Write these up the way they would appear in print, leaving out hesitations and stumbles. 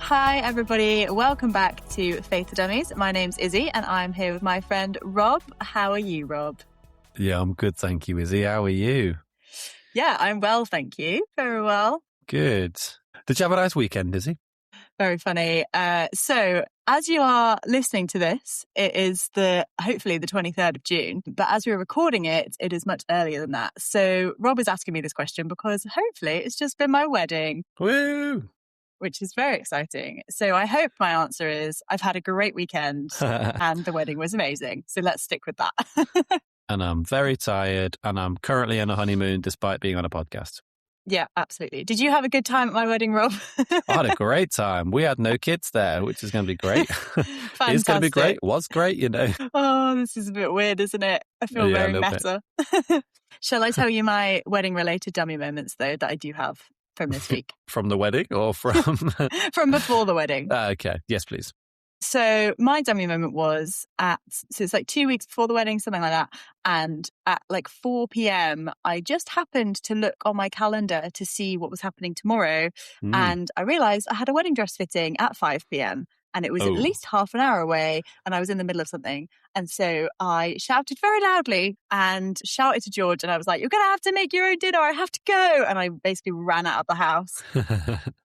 Hi, everybody. Welcome back to Faith to Dummies. My name's Izzy, and I'm here with my friend Rob. How are you, Rob? Yeah, I'm good, thank you, Izzy. How are you? Yeah, I'm well, thank you. Very well. Good. Did you have a nice weekend, Izzy? Very funny. So, as you are listening to this, it is hopefully the 23rd of June. But as we're recording it, it is much earlier than that. So, Rob is asking me this question because hopefully it's just been my wedding. Woo! Which is very exciting. So I hope my answer is I've had a great weekend and the wedding was amazing. So let's stick with that. And I'm very tired and I'm currently on a honeymoon despite being on a podcast. Yeah, absolutely. Did you have a good time at my wedding, Rob? I had a great time. We had no kids there, which is going to be great. It's going to be great. Was great, you know. Oh, this is a bit weird, isn't it? I feel very meta. Shall I tell you my wedding-related dummy moments, though, that I do have from this week? From the wedding or from... From before the wedding. Okay. Yes, please. So my dummy moment was so it's like 2 weeks before the wedding, something like that. And at like 4 p.m, I just happened to look on my calendar to see what was happening tomorrow. And I realized I had a wedding dress fitting at 5 p.m. and it was at least half an hour away and I was in the middle of something. And so I shouted very loudly and shouted to George and I was like, you're going to have to make your own dinner. I have to go. And I basically ran out of the house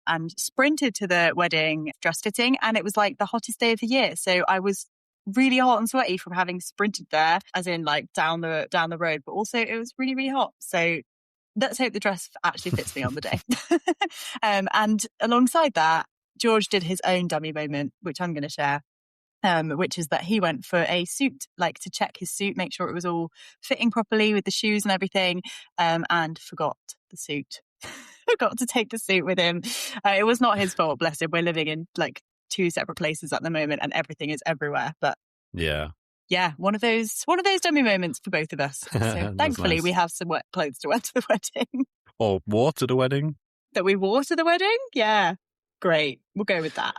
and sprinted to the wedding dress fitting. And it was like the hottest day of the year. So I was really hot and sweaty from having sprinted there, as in like down the road, but also it was really, really hot. So let's hope the dress actually fits me on the day. And alongside that, George did his own dummy moment, which I'm going to share, which is that he went for a suit, like to check his suit, make sure it was all fitting properly with the shoes and everything, and forgot the suit. Forgot to take the suit with him. It was not his fault, bless him. We're living in like 2 separate places at the moment and everything is everywhere. But yeah, one of those dummy moments for both of us. So thankfully we have some wet clothes to wear to the wedding. Or wore to the wedding. That we wore to the wedding? Yeah. Great. We'll go with that.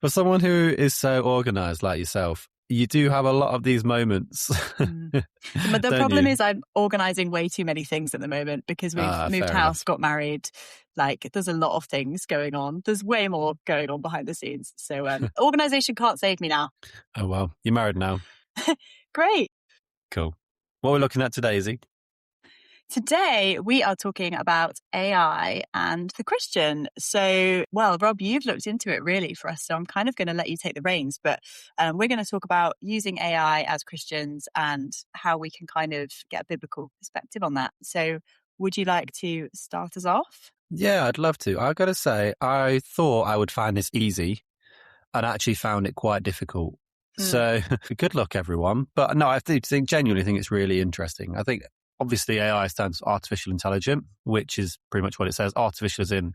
For someone who is so organised like yourself, you do have a lot of these moments. But the problem is I'm organising way too many things at the moment because we've moved house, got married. Like there's a lot of things going on. There's way more going on behind the scenes. So organisation can't save me now. Oh, well, you're married now. Great. Cool. What are we looking at today, Izzy? Today, we are talking about AI and the Christian. So, well, Rob, you've looked into it really for us, so I'm kind of going to let you take the reins. But we're going to talk about using AI as Christians and how we can kind of get a biblical perspective on that. So would you like to start us off? Yeah, I'd love to. I've got to say, I thought I would find this easy and actually found it quite difficult. So good luck, everyone. But no, I genuinely think it's really interesting. I think obviously AI stands for artificial intelligence, which is pretty much what it says. Artificial is in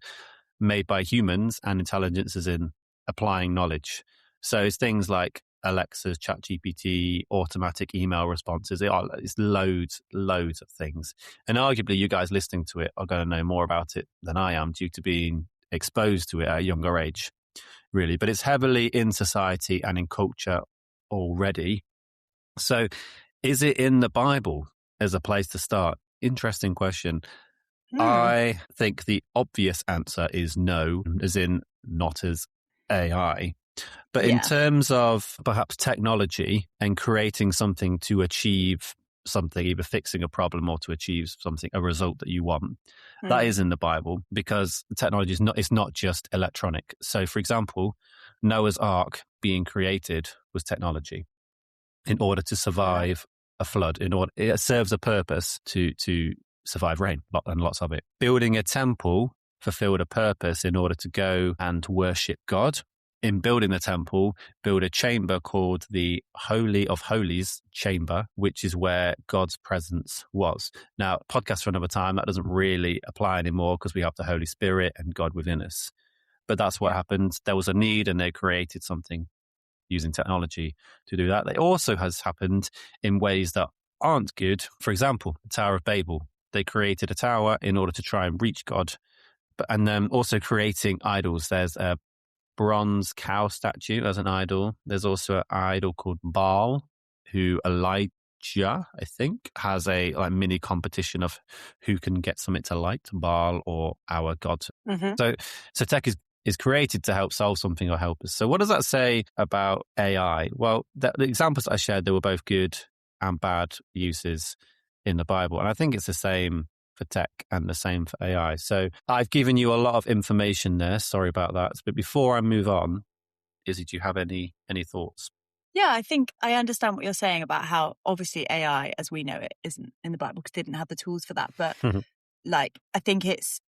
made by humans and intelligence is in applying knowledge. So it's things like Alexa's, ChatGPT, automatic email responses. It's loads of things. And arguably you guys listening to it are going to know more about it than I am due to being exposed to it at a younger age, really. But it's heavily in society and in culture already. So is it in the Bible as a place to start? Interesting question. I think the obvious answer is no, as in not as AI. But in terms of perhaps technology and creating something to achieve something, either fixing a problem or to achieve something, a result that you want, that is in the Bible, because technology is not just electronic. So, for example, Noah's Ark being created was technology in order to survive a flood. It serves a purpose to survive rain, and lots of it. Building a temple fulfilled a purpose in order to go and worship God. In building the temple, build a chamber called the Holy of Holies chamber, which is where God's presence was. Now, podcast for another time, that doesn't really apply anymore because we have the Holy Spirit and God within us. But that's what happened. There was a need and they created something using technology to do that. It also has happened in ways that aren't good. For example, the Tower of Babel. They created a tower in order to try and reach God. And then also creating idols. There's a bronze cow statue as an idol. There's also an idol called Baal, who Elijah, I think, has a mini competition of who can get something to light, Baal or our God. So tech is is created to help solve something or help us. So what does that say about AI? Well, the examples I shared, they were both good and bad uses in the Bible. And I think it's the same for tech and the same for AI. So I've given you a lot of information there. Sorry about that. But before I move on, Izzy, do you have any thoughts? Yeah, I think I understand what you're saying about how obviously AI, as we know it, isn't in the Bible because it didn't have the tools for that. But like, I think it's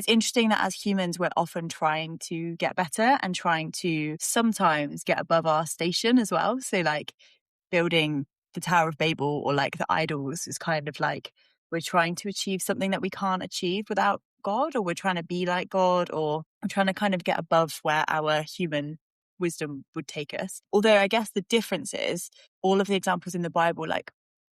interesting that as humans, we're often trying to get better and trying to sometimes get above our station as well. So like building the Tower of Babel or like the idols is kind of like we're trying to achieve something that we can't achieve without God, or we're trying to be like God, or we're trying to kind of get above where our human wisdom would take us. Although I guess the difference is all of the examples in the Bible, like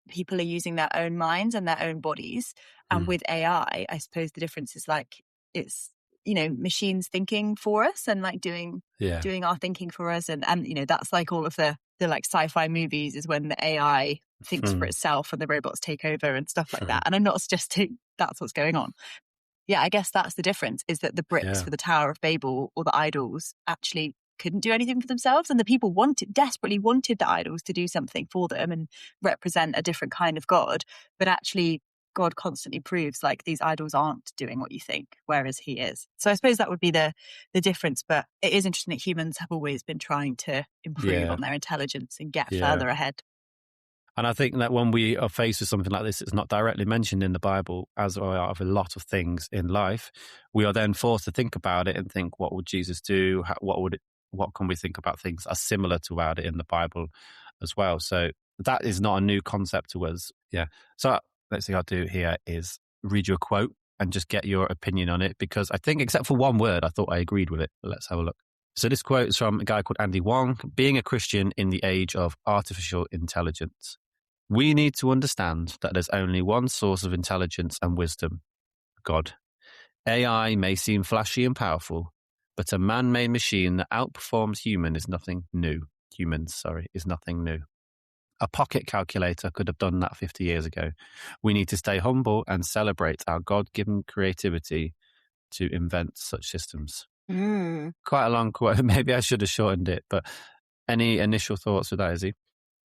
people are using their own minds and their own bodies. And with AI, I suppose the difference is like it's, machines thinking for us and like doing our thinking for us. And that's like all of the like sci-fi movies is when the AI thinks for itself and the robots take over and stuff like that. And I'm not suggesting that's what's going on. Yeah, I guess that's the difference, is that the bricks for the Tower of Babel or the idols actually couldn't do anything for themselves, and the people desperately wanted the idols to do something for them and represent a different kind of God. But actually, God constantly proves like these idols aren't doing what you think, whereas he is. So I suppose that would be the difference. But it is interesting that humans have always been trying to improve on their intelligence and get further ahead. And I think that when we are faced with something like this, it's not directly mentioned in the Bible, as are of a lot of things in life. We are then forced to think about it and think, what would Jesus do? What can we think about things as similar to about it in the Bible as well? So that is not a new concept to us. Yeah. So next thing I'll do here is read you a quote and just get your opinion on it, because I think, except for one word, I thought I agreed with it. But let's have a look. So this quote is from a guy called Andy Wong. Being a Christian in the age of artificial intelligence. We need to understand that there's only one source of intelligence and wisdom, God. AI may seem flashy and powerful, but a man-made machine that outperforms humans is nothing new. A pocket calculator could have done that 50 years ago. We need to stay humble and celebrate our God-given creativity to invent such systems. Quite a long quote. Maybe I should have shortened it, but any initial thoughts with that, Izzy?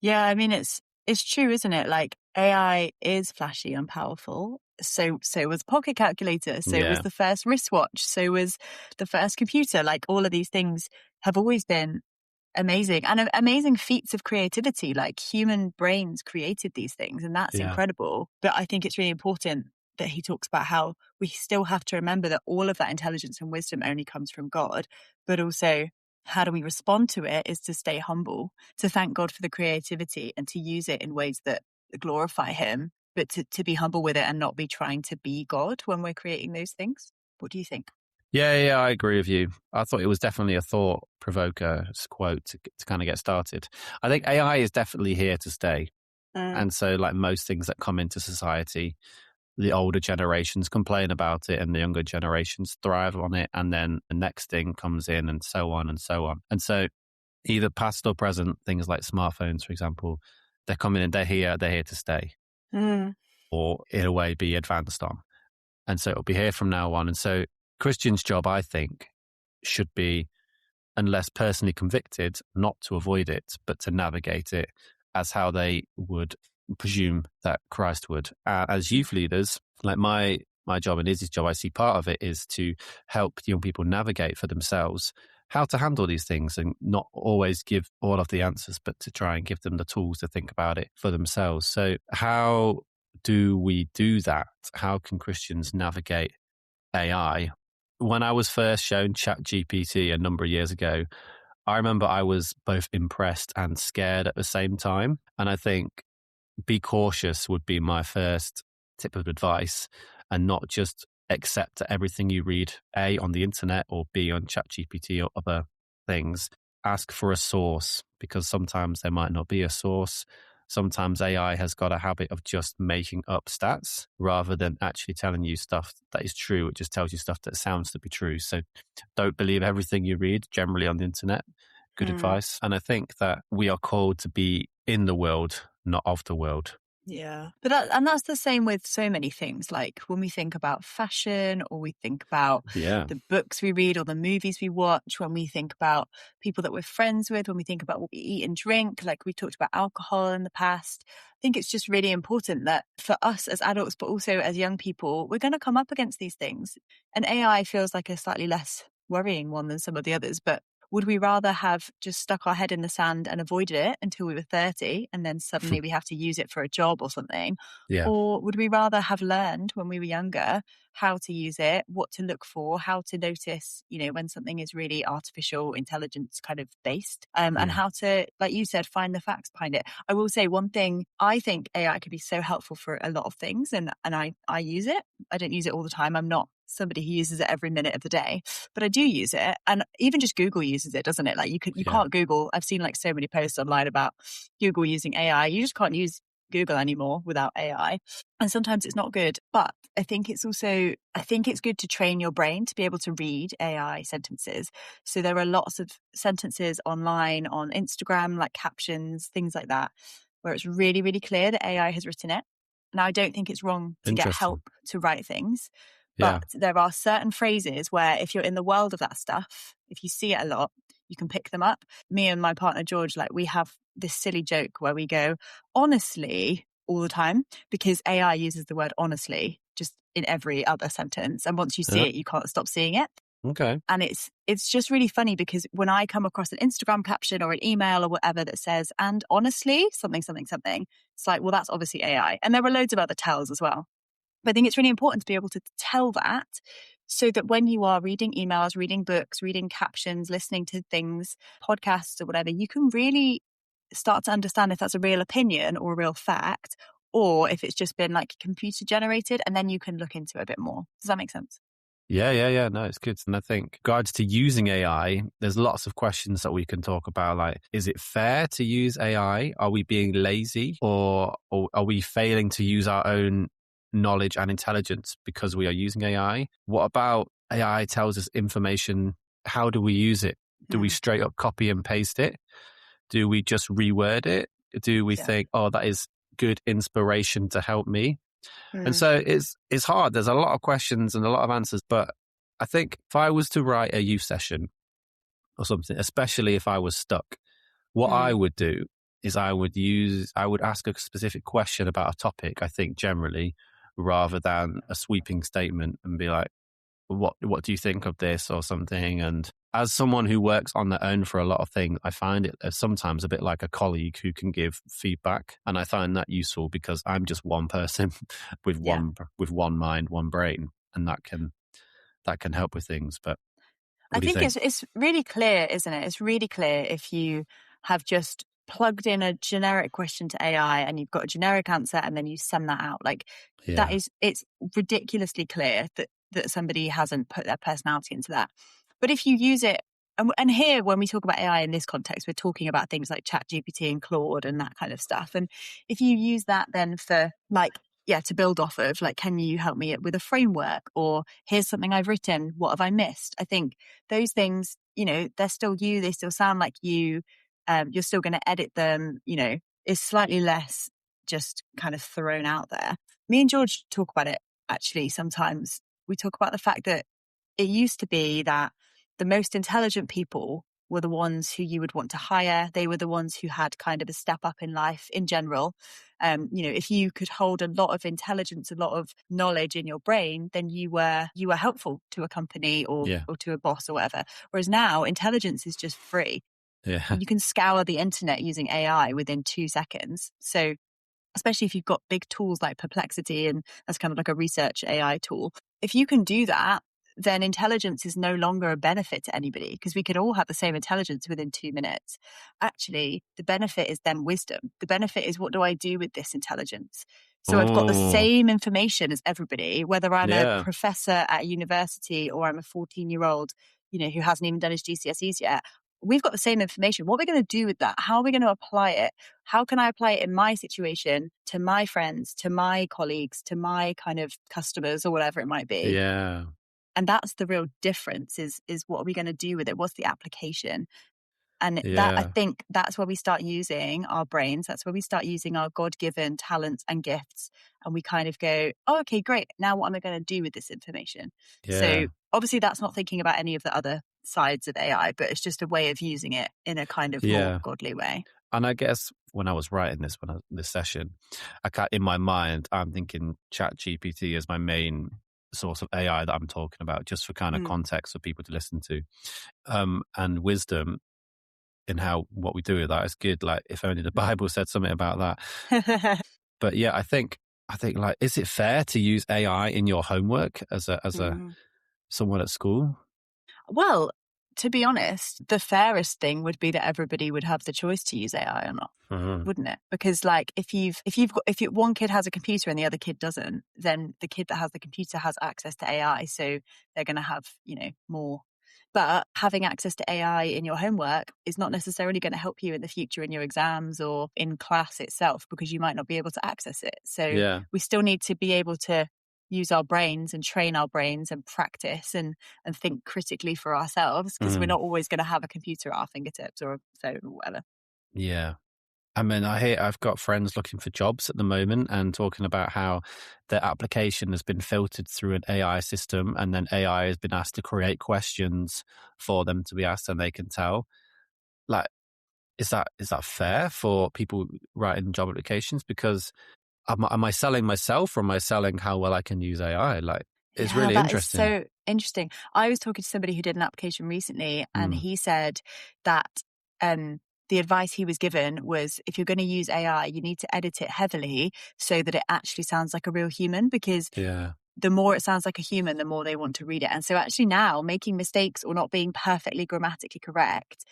Yeah, I mean, it's true, isn't it? Like AI is flashy and powerful. So was pocket calculator. So was the first wristwatch. So was the first computer. Like all of these things have always been amazing and amazing feats of creativity. Like human brains created these things, and that's incredible. But I think it's really important that he talks about how we still have to remember that all of that intelligence and wisdom only comes from God, but also how do we respond to it is to stay humble, to thank God for the creativity and to use it in ways that glorify him, but to be humble with it and not be trying to be God when we're creating those things. What do you think? Yeah, I agree with you. I thought it was definitely a thought provoker quote to kind of get started. I think AI is definitely here to stay. And so like most things that come into society, the older generations complain about it and the younger generations thrive on it. And then the next thing comes in and so on and so on. And so either past or present, things like smartphones, for example, they're coming in, they're here to stay. Or in a way be advanced on. And so it'll be here from now on. And so Christian's job, I think, should be, unless personally convicted, not to avoid it, but to navigate it as how they would presume that Christ would. As youth leaders, like my job and Izzy's job, I see part of it is to help young people navigate for themselves how to handle these things and not always give all of the answers, but to try and give them the tools to think about it for themselves. So how do we do that? How can Christians navigate AI? When I was first shown ChatGPT a number of years ago, I remember I was both impressed and scared at the same time. And I think be cautious would be my first tip of advice, and not just accept everything you read, A, on the internet, or B, on ChatGPT or other things. Ask for a source, because sometimes there might not be a source. Sometimes AI has got a habit of just making up stats rather than actually telling you stuff that is true. It just tells you stuff that sounds to be true. So don't believe everything you read generally on the internet. Good advice. And I think that we are called to be in the world, not of the world. Yeah. And that's the same with so many things. Like when we think about fashion, or we think about Yeah. the books we read or the movies we watch, when we think about people that we're friends with, when we think about what we eat and drink, like we talked about alcohol in the past. I think it's just really important that for us as adults, but also as young people, we're going to come up against these things. And AI feels like a slightly less worrying one than some of the others, but would we rather have just stuck our head in the sand and avoided it until we were 30 and then suddenly we have to use it for a job or something? Yeah. Or would we rather have learned when we were younger how to use it, what to look for, how to notice, when something is really artificial intelligence kind of based, and Yeah. how to, like you said, find the facts behind it. I will say one thing, I think AI could be so helpful for a lot of things, and I use it. I don't use it all the time. I'm not somebody who uses it every minute of the day, but I do use it. And even just Google uses it, doesn't it? Like you can't Google. I've seen like so many posts online about Google using AI. You just can't use Google anymore without AI. And sometimes it's not good, but I think it's good to train your brain to be able to read AI sentences. So there are lots of sentences online on Instagram, like captions, things like that, where it's really, really clear that AI has written it. Now, I don't think it's wrong to get help to write things. Yeah. But there are certain phrases where if you're in the world of that stuff, if you see it a lot, you can pick them up. Me and my partner, George, like we have this silly joke where we go, honestly, all the time, because AI uses the word honestly just in every other sentence. And once you see it, you can't stop seeing it. Okay. And it's just really funny because when I come across an Instagram caption or an email or whatever that says, and honestly, something, something, something, it's like, well, that's obviously AI. And there are loads of other tells as well. But I think it's really important to be able to tell that so that when you are reading emails, reading books, reading captions, listening to things, podcasts or whatever, you can really start to understand if that's a real opinion or a real fact, or if it's just been like computer generated, and then you can look into it a bit more. Does that make sense? Yeah. No, it's good. And I think regards to using AI, there's lots of questions that we can talk about. Like, is it fair to use AI? Are we being lazy, or are we failing to use our own knowledge and intelligence because we are using AI? What about AI tells us information? How do we use it? Do we straight up copy and paste it? Do we just reword it? Do we think, oh, that is good inspiration to help me? And so it's hard. There's a lot of questions and a lot of answers. But I think if I was to write a youth session or something, especially if I was stuck, what I would do is I would ask a specific question about a topic, I think generally, rather than a sweeping statement and be like, what do you think of this or something? And as someone who works on their own for a lot of things, I find it sometimes a bit like a colleague who can give feedback. And I find that useful because I'm just one person with one mind, one brain, and that can help with things. But I think it's really clear, isn't it? It's really clear if you have just plugged in a generic question to AI and you've got a generic answer and then you send that out. Like it's ridiculously clear that somebody hasn't put their personality into that. But if you use it, and here when we talk about AI in this context, we're talking about things like ChatGPT and Claude and that kind of stuff. And if you use that then for to build off of, like, can you help me with a framework, or here's something I've written, what have I missed? I think those things, they're still you, they still sound like you, you're still going to edit them, is slightly less just kind of thrown out there. Me and George talk about it actually sometimes. We talk about the fact that it used to be that the most intelligent people were the ones who you would want to hire. They were the ones who had kind of a step up in life in general. If you could hold a lot of intelligence, a lot of knowledge in your brain, then you were helpful to a company or to a boss or whatever. Whereas now intelligence is just free. Yeah. You can scour the internet using AI within 2 seconds. So especially if you've got big tools like Perplexity, and that's kind of like a research AI tool. If you can do that, then intelligence is no longer a benefit to anybody, because we could all have the same intelligence within 2 minutes. Actually, the benefit is then wisdom. The benefit is, what do I do with this intelligence? So I've got the same information as everybody, whether I'm a professor at a university or I'm a 14-year-old, who hasn't even done his GCSEs yet. We've got the same information. What are we going to do with that? How are we going to apply it? How can I apply it in my situation, to my friends, to my colleagues, to my kind of customers, or whatever it might be? Yeah. And that's the real difference is what are we going to do with it? What's the application? And that, I Yeah. think that's where we start using our brains. That's where we start using our God-given talents and gifts. And we kind of go, oh, okay, great. Now what am I going to do with this information? Yeah. So obviously that's not thinking about any of the other sides of AI, but it's just a way of using it in a kind of more Yeah. godly way. And I guess when I was writing this session, in my mind, I'm thinking ChatGPT is my main source of AI that I'm talking about, just for kind of context for people to listen to. And wisdom in what we do with that is good. Like, if only the Bible said something about that. But yeah, I think like, is it fair to use AI in your homework as a someone at school? Well, to be honest, the fairest thing would be that everybody would have the choice to use AI or not, wouldn't it? Because like if one kid has a computer and the other kid doesn't, then the kid that has the computer has access to AI, so they're going to have, more. But having access to AI in your homework is not necessarily going to help you in the future in your exams or in class itself, because you might not be able to access it. So Yeah. we still need to be able to use our brains and train our brains and practice and think critically for ourselves, because we're not always going to have a computer at our fingertips or a phone or whatever. Yeah. I mean, I've got friends looking for jobs at the moment and talking about how their application has been filtered through an AI system, and then AI has been asked to create questions for them to be asked, and they can tell. Like, is that fair for people writing job applications? Because am I selling myself, or am I selling how well I can use AI? Like, it's Yeah, really that is interesting. so interesting. I was talking to somebody who did an application recently, and he said that the advice he was given was, if you're going to use AI, you need to edit it heavily so that it actually sounds like a real human, because Yeah. the more it sounds like a human, the more they want to read it. And so actually now making mistakes or not being perfectly grammatically correct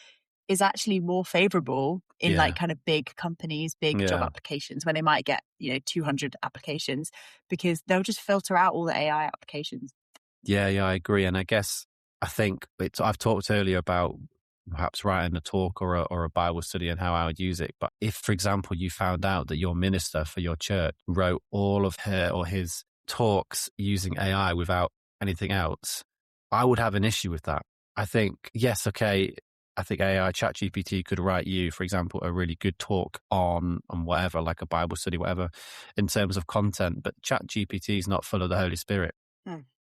is actually more favorable in like Yeah. kind of big companies, big job Yeah. applications, when they might get, 200 applications, because they'll just filter out all the AI applications. Yeah, I agree. And I guess I've talked earlier about perhaps writing a talk or a Bible study and how I would use it. But if, for example, you found out that your minister for your church wrote all of her or his talks using AI without anything else, I would have an issue with that. I think, yes, okay, I think AI, ChatGPT could write you, for example, a really good talk on whatever, like a Bible study, whatever, in terms of content. But ChatGPT is not full of the Holy Spirit.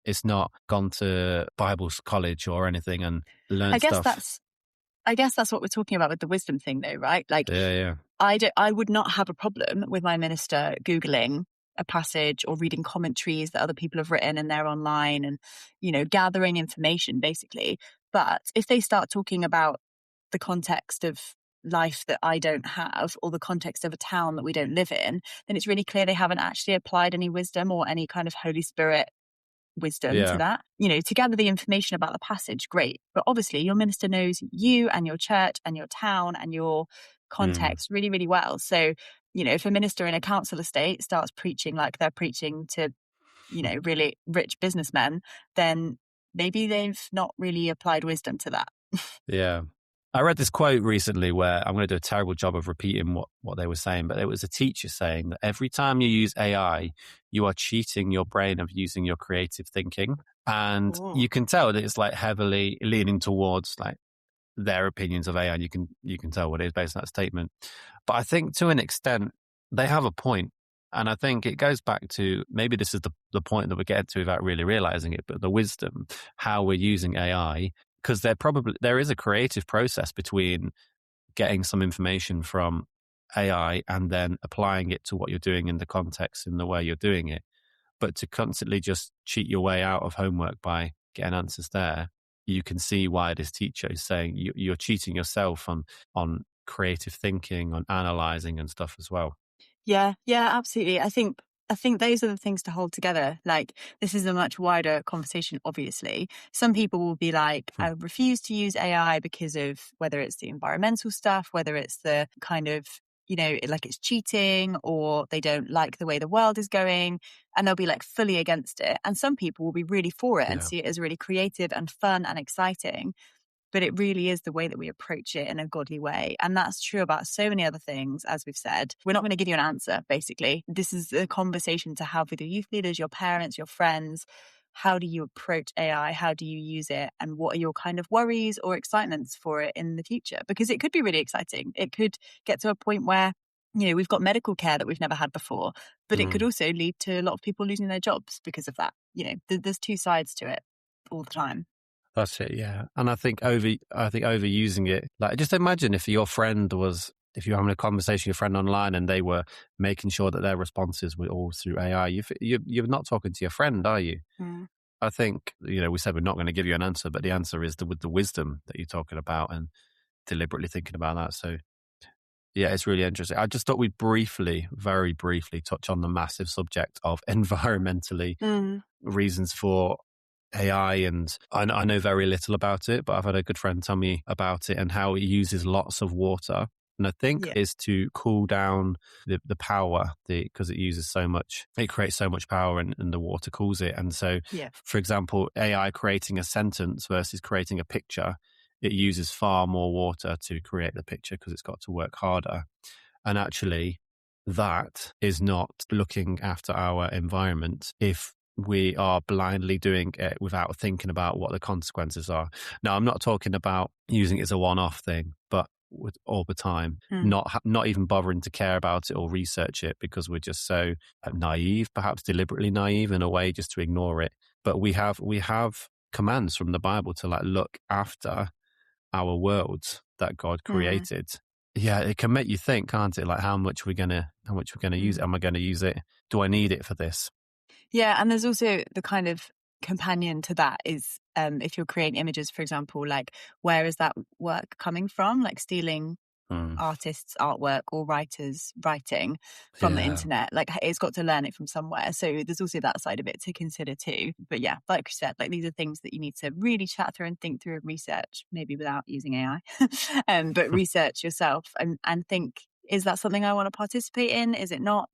It's not gone to Bible college or anything and I learned guess stuff. that's what we're talking about with the wisdom thing, though, right? Like, Yeah. I would not have a problem with my minister Googling a passage or reading commentaries that other people have written and they're online, and, gathering information basically. But if they start talking about the context of life that I don't have, or the context of a town that we don't live in, then it's really clear they haven't actually applied any wisdom or any kind of Holy Spirit wisdom to Yeah. that. To gather the information about the passage, great. But obviously your minister knows you and your church and your town and your context really, really well. So, if a minister in a council estate starts preaching like they're preaching to, really rich businessmen, then maybe they've not really applied wisdom to that. Yeah. I read this quote recently where I'm going to do a terrible job of repeating what they were saying, but it was a teacher saying that every time you use AI, you are cheating your brain of using your creative thinking. And you can tell that it's like heavily leaning towards like their opinions of AI. And you can tell what it is based on that statement. But I think to an extent, they have a point. And I think it goes back to, maybe this is the point that we're getting to without really realizing it, but the wisdom, how we're using AI, because there is a creative process between getting some information from AI and then applying it to what you're doing in the context and the way you're doing it. But to constantly just cheat your way out of homework by getting answers there, you can see why this teacher is saying you're cheating yourself on creative thinking, on analyzing and stuff as well. Yeah, absolutely. I think those are the things to hold together. Like, this is a much wider conversation, obviously. Some people will be like, I refuse to use AI because of whether it's the environmental stuff, whether it's the kind of, like it's cheating, or they don't like the way the world is going, and they'll be like fully against it. And some people will be really for it and Yeah. see it as really creative and fun and exciting. But it really is the way that we approach it in a godly way. And that's true about so many other things, as we've said. We're not going to give you an answer, basically. This is a conversation to have with your youth leaders, your parents, your friends. how do you approach AI? How do you use it? And what are your kind of worries or excitements for it in the future? Because it could be really exciting. It could get to a point where, we've got medical care that we've never had before, but it could also lead to a lot of people losing their jobs because of that. There's two sides to it all the time. That's it, yeah. And I think overusing it, like just imagine if you're having a conversation with your friend online and they were making sure that their responses were all through AI, you're not talking to your friend, are you? I think, we said we're not going to give you an answer, but the answer is with the wisdom that you're talking about and deliberately thinking about that. So yeah, it's really interesting. I just thought we'd very briefly touch on the massive subject of environmentally reasons for AI, and I know very little about it, but I've had a good friend tell me about it and how it uses lots of water. And I think is to cool down the power because it uses so much, it creates so much power and the water cools it. And so, for example, AI creating a sentence versus creating a picture, it uses far more water to create the picture because it's got to work harder. And actually, that is not looking after our environment if we are blindly doing it without thinking about what the consequences are. Now, I'm not talking about using it as a one-off thing, but with all the time, not even bothering to care about it or research it because we're just so naive, perhaps deliberately naive in a way, just to ignore it. But we have commands from the Bible to look after our world that God created. Yeah, it can make you think, can't it? Like how much we're gonna use it. Am I going to use it? Do I need it for this? Yeah, and there's also the kind of companion to that is if you're creating images, for example, like where is that work coming from? Like stealing artists' artwork or writers' writing from the internet. Like it's got to learn it from somewhere. So there's also that side of it to consider too. But yeah, like you said, like these are things that you need to really chat through and think through and research, maybe without using AI, but research yourself and think, is that something I want to participate in? Is it not?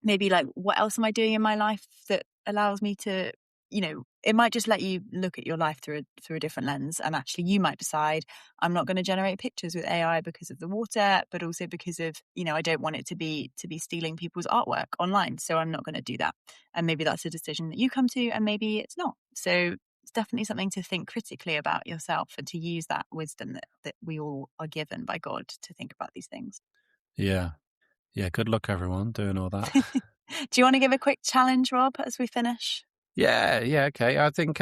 Maybe like, what else am I doing in my life that allows me to, it might just let you look at your life through a different lens. And actually you might decide, I'm not going to generate pictures with AI because of the water, but also because of, I don't want it to be stealing people's artwork online. So I'm not going to do that. And maybe that's a decision that you come to and maybe it's not. So it's definitely something to think critically about yourself and to use that wisdom that we all are given by God to think about these things. Yeah. Good luck, everyone, doing all that. Do you want to give a quick challenge, Rob, as we finish? Yeah. Okay. I think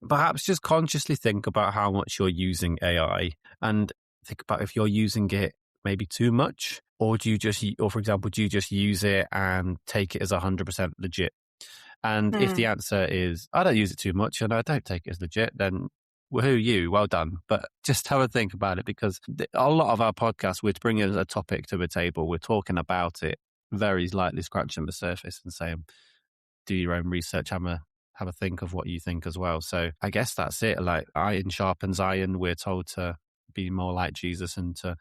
perhaps just consciously think about how much you're using AI and think about if you're using it maybe too much, or for example, do you just use it and take it as 100% legit? And if the answer is, I don't use it too much and I don't take it as legit, then woohoo you, well done. But just have a think about it, because a lot of our podcasts, we're bringing a topic to the table, we're talking about it, very lightly scratching the surface and saying, do your own research, have a think of what you think as well. So I guess that's it. Like iron sharpens iron. We're told to be more like Jesus and to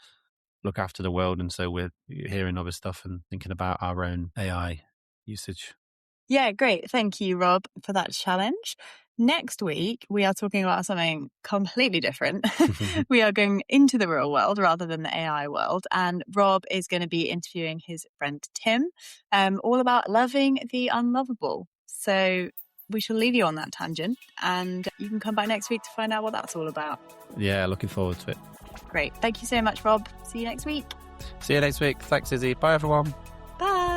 look after the world. And so we're hearing other stuff and thinking about our own AI usage. Yeah, great. Thank you, Rob, for that challenge. Next week, we are talking about something completely different. We are going into the real world rather than the AI world. And Rob is going to be interviewing his friend Tim, all about loving the unlovable. So we shall leave you on that tangent and you can come back next week to find out what that's all about. Yeah, looking forward to it. Great. Thank you so much, Rob. See you next week. See you next week. Thanks, Izzy. Bye, everyone. Bye.